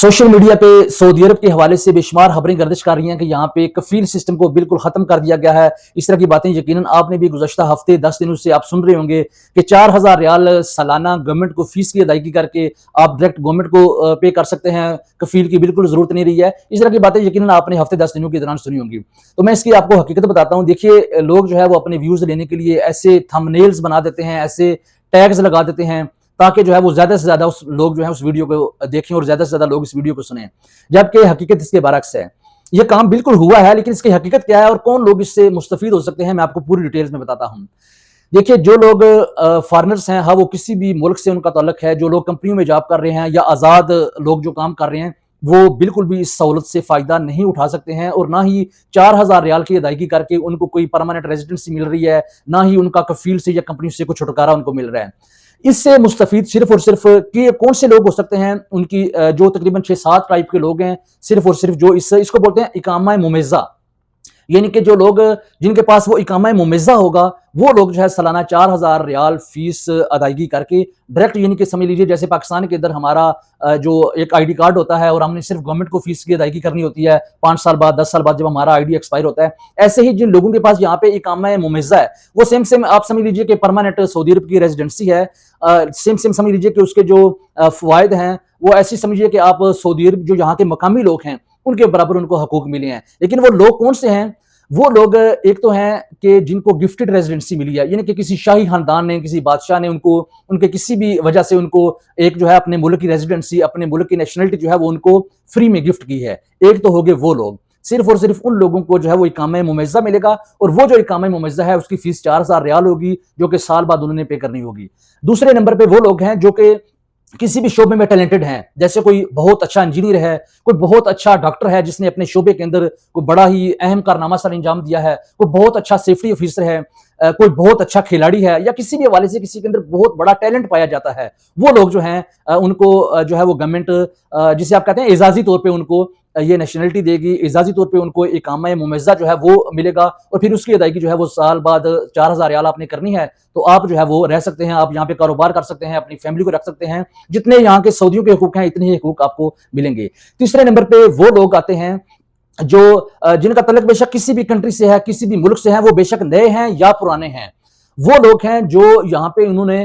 Social media पे Saudi अरब के हवाले से बेशुमार खबरें गर्दिश कर रही हैं कि यहाँ पे कफील सिस्टम को बिल्कुल खत्म कर दिया गया है। इस तरह की बातें यकीनन आपने भी गुज़श्ता हफ्ते 10 दिनों से आप सुन रहे होंगे कि 4000 रियाल सालाना गवर्नमेंट को फीस की अदायगी करके आप डायरेक्ट गवर्नमेंट को पे कर सकते हैं। कफील की बिल्कुल जरूरत नहीं रही है। इस तरह की बातें यकीनन आपने हफ्ते 10 दिनों के दौरान सुनी होंगी। तो मैं इसकी आपको हकीकत बताता हूँ। देखिए, लोग जो है वो अपने व्यूज लेने के लिए ऐसे थंबनेल्स बना देते हैं, ऐसे टैग्स लगा देते हैं ताकि जो है वो ज्यादा से ज्यादा उस लोग जो है उस वीडियो को देखें और ज्यादा से ज्यादा लोग इस वीडियो को सुने, जबकि हकीकत इसके बरक्स है। ये काम बिल्कुल हुआ है, लेकिन इसकी हकीकत क्या है और कौन लोग इससे मुस्तफीद हो सकते हैं, मैं आपको पूरी डिटेल्स में बताता हूं। देखिए, जो लोग फॉरेनर्स हैं, हाँ, वो किसी भी मुल्क से उनका ताल्लुक है, जो लोग कंपनियों में जॉब कर रहे हैं या आज़ाद लोग जो काम कर रहे हैं, वो बिल्कुल भी इस सहूलत से फायदा नहीं उठा सकते हैं और ना ही 4000 रियाल की अदायगी करके उनको कोई परमानेंट रेजिडेंसी मिल रही है, ना ही उनका कफील से या कंपनी से कुछ छुटकारा उनको मिल रहा है। इससे मुस्तफीद सिर्फ और सिर्फ कि कौन से लोग हो सकते हैं, उनकी जो तकरीबन 6-7 टाइप के लोग हैं, सिर्फ और सिर्फ जो इसको बोलते हैं इकामा मुमेज़ा, यानी कि जो लोग जिनके पास वो इकामा मुमेज़ा होगा, वो लोग जो है सालाना 4000 रियाल फीस अदायगी करके डायरेक्ट, यानी कि समझ लीजिए जैसे पाकिस्तान के अंदर हमारा जो एक आईडी कार्ड होता है और हमने सिर्फ गवर्नमेंट को फीस की अदायगी करनी होती है 5 साल बाद 10 साल बाद जब हमारा आईडी एक्सपायर होता है, ऐसे ही जिन लोगों के पास यहाँ पे इकामा मुमेज़ा है, वो सेम सेम आप समझ लीजिए कि परमानेंट सऊदी अरब की रेजिडेंसी है। सेम सेम समझ लीजिए कि उसके जो फवायद हैं वो ऐसी समझिए कि आप सऊदी अरब जो यहाँ के मकामी लोग हैं उनके बराबर उनको हकूक मिले हैं। लेकिन वो लोग कौन से हैं? वो लोग एक तो हैं कि जिनको गिफ्टेड रेजिडेंसी मिली है, यानी कि किसी शाही खानदान ने, किसी बादशाह ने उनको, उनके किसी भी वजह से उनको एक जो है अपने मुल्क की रेजिडेंसी, अपने मुल्क की नेशनलिटी जो है वो उनको फ्री में गिफ्ट की है। एक तो हो गए वो लोग, सिर्फ और सिर्फ उन लोगों को जो है वो इकामा मुमेज़ा मिलेगा और वो जो इकामा मुमेज़ा है उसकी फीस 4000 रियाल होगी, जो कि साल बाद उन्होंने पे करनी होगी। दूसरे नंबर पे वो लोग हैं जो कि किसी भी शोबे में टैलेंटेड हैं, जैसे कोई बहुत अच्छा इंजीनियर है, कोई बहुत अच्छा डॉक्टर है जिसने अपने शोबे के अंदर कोई बड़ा ही अहम कारनामा सर अंजाम दिया है, कोई बहुत अच्छा सेफ्टी ऑफिसर है, कोई बहुत अच्छा खिलाड़ी है, या किसी भी हवाले से किसी के अंदर बहुत बड़ा टैलेंट पाया जाता है। वो लोग जो हैं उनको जो है वो गवर्नमेंट जिसे आप कहते हैं एजाजी तौर पे उनको ये नेशनलिटी देगी, एजाजी तौर पे उनको इकामा मुमेज़ा जो है वो मिलेगा और फिर उसकी अदायगी जो है वो साल बाद 4000 रियाल आपने करनी है तो आप जो है वो रह सकते हैं, आप यहाँ पे कारोबार कर सकते हैं, अपनी फैमिली को रख सकते हैं। जितने यहाँ के सऊदियों के हकूक हैं इतने ही हकूक आपको मिलेंगे। तीसरे नंबर पे वो लोग आते हैं जो जिनका तल्लुक बेशक किसी भी कंट्री से है, किसी भी मुल्क से है, वो बेशक नए हैं या पुराने हैं। वो लोग हैं जो यहाँ पे उन्होंने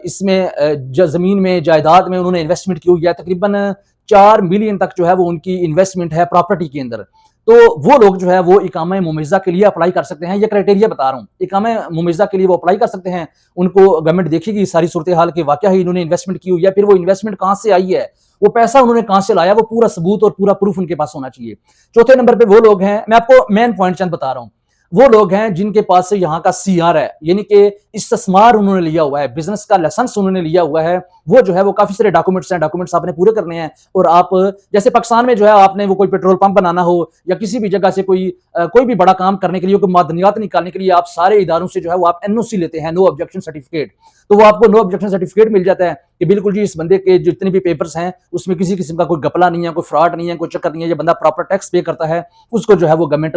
इसमें जमीन में, जायदाद में उन्होंने इन्वेस्टमेंट की हुई है। तकरीबन 4 मिलियन तक जो है वो उनकी इन्वेस्टमेंट है प्रॉपर्टी के अंदर। तो वो लोग जो है वो इकामा मुमेज़ा के लिए अप्लाई कर सकते हैं। ये क्राइटेरिया बता रहा हूँ, इकामा मुमेज़ा के लिए वो अप्लाई कर सकते हैं। उनको गवर्नमेंट देखेगी सारी सूरत हाल के, वाकया ही इन्होंने इन्वेस्टमेंट की हुई है, फिर वो इन्वेस्टमेंट कहाँ से आई है, वो पैसा उन्होंने कहां से लाया, वो पूरा सबूत और पूरा प्रूफ उनके पास होना चाहिए। चौथे नंबर पे वो लोग हैं, मैं आपको मेन पॉइंट चंद बता रहा हूं, वो लोग हैं जिनके पास से यहाँ का सीआर है, यानी कि इस्तेमार उन्होंने लिया हुआ है, बिजनेस का लाइसेंस उन्होंने लिया हुआ है। वो जो है वो काफी सारे डॉक्यूमेंट्स हैं, डॉक्यूमेंट्स आपने पूरे करने हैं। और आप जैसे पाकिस्तान में जो है आपने वो कोई पेट्रोल पंप बनाना हो या किसी भी जगह से कोई भी बड़ा काम करने के लिए, कोई मादनियात निकालने के लिए आप सारे इदारों से जो है वो आप एनओसी लेते हैं, नो ऑब्जेक्शन सर्टिफिकेट। तो वो आपको नो ऑब्जेक्शन सर्टिफिकेट मिल जाता है कि बिल्कुल जी इस बंदे के जितने भी पेपर्स हैं उसमें किसी किस्म का कोई गपला नहीं है, कोई फ्रॉड नहीं है, कोई चक्कर नहीं है, ये बंदा प्रॉपर टैक्स पे करता है, उसको जो है वो गवर्नमेंट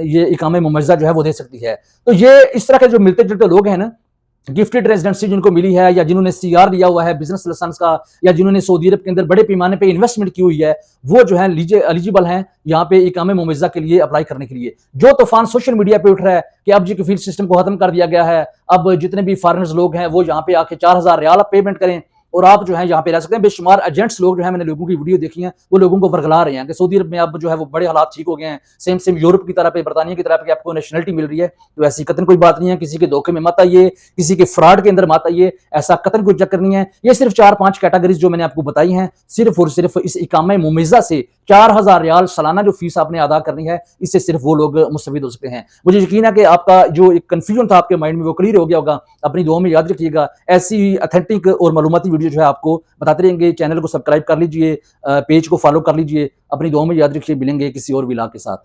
ये इकामा मुमेज़ा जो है वो दे सकती है। तो ये इस तरह के जो मिलते जुलते लोग हैं ना, गिफ्टेड रेजिडेंसी जिनको मिली है, या जिन्होंने सीआर लिया हुआ है बिजनेस लाइसेंस का, या जिन्होंने सऊदी अरब के अंदर बड़े पैमाने पे इन्वेस्टमेंट की हुई है, वो जो है एलिजिबल हैं यहाँ पे इकामा मुमेज़ा के लिए अप्लाई करने के लिए। जो तूफान सोशल मीडिया पे उठ रहा है कि अब जी कफील सिस्टम को खत्म कर दिया गया है, अब जितने भी फॉरेनर्स लोग हैं वो यहाँ पे आके 4000 रियाल पेमेंट करें और आप जो है यहाँ पे रह सकते हैं। बेशुमार एजेंट्स लोग जो है, मैंने लोगों की वीडियो देखी है, वो लोगों को वर्गला रहे हैं कि सऊदी अरब में अब जो है वो बड़े हालात ठीक हो गए हैं, सेम सेम यूरोप की तरह पे, बरतानिया की तरह पे आपको नेशनलिटी मिल रही है। तो ऐसी कतन कोई बात नहीं है, किसी के धोखे में मत आइए, किसी के फ्रॉड के अंदर मत आइए, ऐसा कतन कोई चक्कर नहीं है। ये सिर्फ 4-5 कैटेगरीज जो मैंने आपको बताई हैं, सिर्फ और सिर्फ इस इकामा मुमेज़ा से 4000 रियाल सालाना जो फीस आपने अदा करनी है, इससे सिर्फ वो लोग मुस्तफीद हो सकते हैं। मुझे यकीन है कि आपका जो एक कंफ्यूजन था आपके माइंड में वो क्लियर हो गया होगा। अपनी दुआ में याद रखिएगा, ऐसी ऑथेंटिक और मालूमाती वीडियो जो है आपको बताते रहेंगे। चैनल को सब्सक्राइब कर लीजिए, पेज को फॉलो कर लीजिए। अपनी दुआ में याद रखिए, मिलेंगे किसी और विला के साथ।